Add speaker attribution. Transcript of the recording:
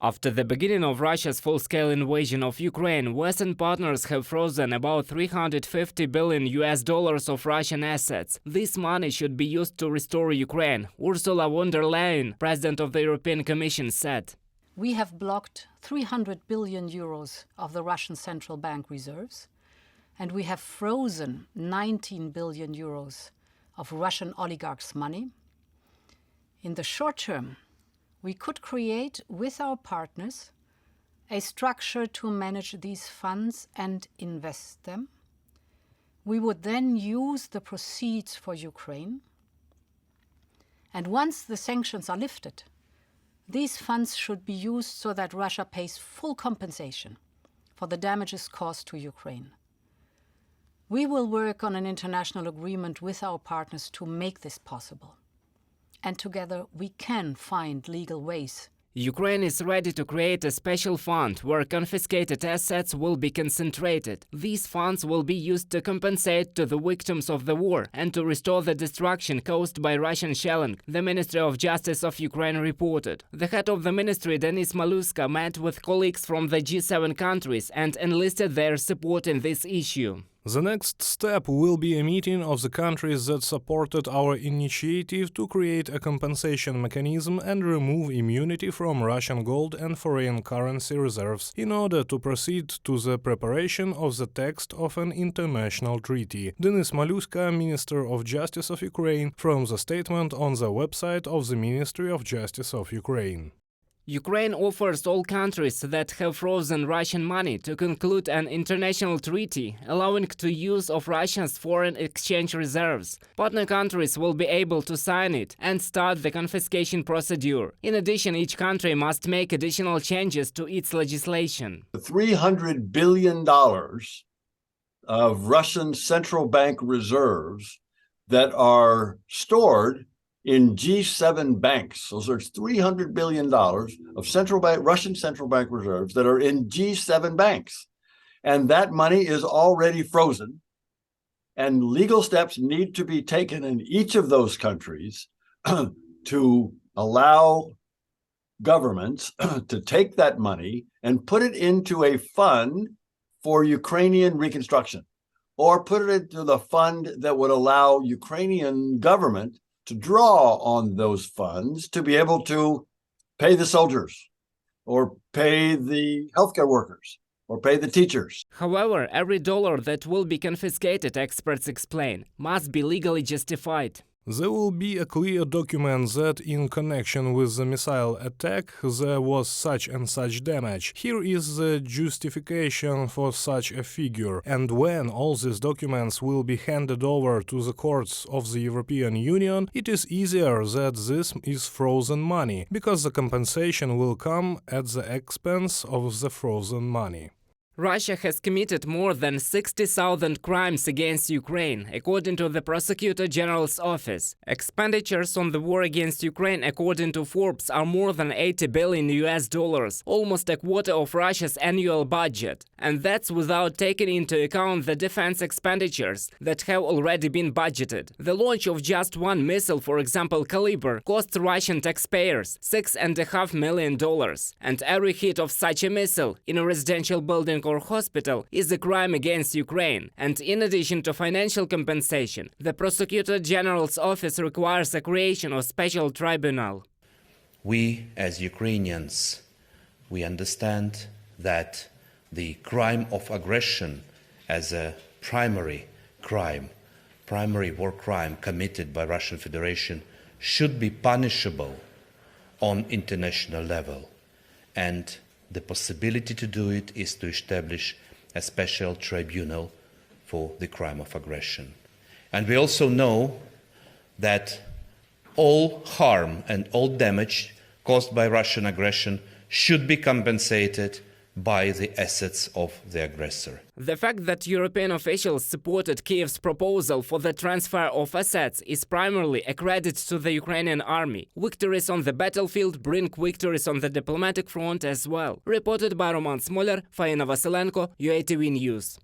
Speaker 1: After the beginning of Russia's full-scale invasion of Ukraine, Western partners have frozen about $350 billion of Russian assets. This money should be used to restore Ukraine, Ursula von der Leyen, President of the European Commission, said.
Speaker 2: We have blocked 300 billion euros of the Russian central bank reserves, and we have frozen 19 billion euros of Russian oligarchs' money. In the short term, we could create with our partners a structure to manage these funds and invest them. We would then use the proceeds for Ukraine. And once the sanctions are lifted, these funds should be used so that Russia pays full compensation for the damages caused to Ukraine. We will work on an international agreement with our partners to make this possible. And together we can find legal ways.
Speaker 1: Ukraine is ready to create a special fund where confiscated assets will be concentrated. These funds will be used to compensate to the victims of the war and to restore the destruction caused by Russian shelling, the Ministry of Justice of Ukraine reported. The head of the ministry, Denis Maluska, met with colleagues from the G7 countries and enlisted their support in this issue.
Speaker 3: The next step will be a meeting of the countries that supported our initiative to create a compensation mechanism and remove immunity from Russian gold and foreign currency reserves in order to proceed to the preparation of the text of an international treaty. Denis Maluska, Minister of Justice of Ukraine, from the statement on the website of the Ministry of Justice of Ukraine.
Speaker 1: Ukraine offers all countries that have frozen Russian money to conclude an international treaty allowing the use of Russia's foreign exchange reserves. Partner countries will be able to sign it and start the confiscation procedure. In addition, each country must make additional changes to its legislation.
Speaker 4: $300 billion of Russian central bank reserves that are stored in G7 banks. So there's $300 billion of Russian central bank reserves that are in G7 banks. And that money is already frozen. And legal steps need to be taken in each of those countries to allow governments to take that money and put it into a fund for Ukrainian reconstruction, or put it into the fund that would allow Ukrainian government to draw on those funds to be able to pay the soldiers, or pay the healthcare workers, or pay the teachers.
Speaker 1: However, every dollar that will be confiscated, experts explain, must be legally justified.
Speaker 3: There will be a clear document that in connection with the missile attack there was such and such damage. Here is the justification for such a figure. And when all these documents will be handed over to the courts of the European Union, it is easier that this is frozen money, because the compensation will come at the expense of the frozen money.
Speaker 1: Russia has committed more than 60,000 crimes against Ukraine, according to the Prosecutor General's office. Expenditures on the war against Ukraine, according to Forbes, are more than $80 billion, almost a quarter of Russia's annual budget. And that's without taking into account the defense expenditures that have already been budgeted. The launch of just one missile, for example, Caliber, costs Russian taxpayers $6.5 million. And every hit of such a missile in a residential building or hospital is a crime against Ukraine. And in addition to financial compensation, the Prosecutor General's office requires a creation of special tribunal.
Speaker 5: We, as Ukrainians, we understand that the crime of aggression as a primary war crime committed by Russian Federation should be punishable on international level. And the possibility to do it is to establish a special tribunal for the crime of aggression. And we also know that all harm and all damage caused by Russian aggression should be compensated by the assets of the aggressor.
Speaker 1: The fact that European officials supported Kyiv's proposal for the transfer of assets is primarily a credit to the Ukrainian army. Victories on the battlefield bring victories on the diplomatic front as well. Reported by Roman Smoler, Faina Vasilenko, UATV News.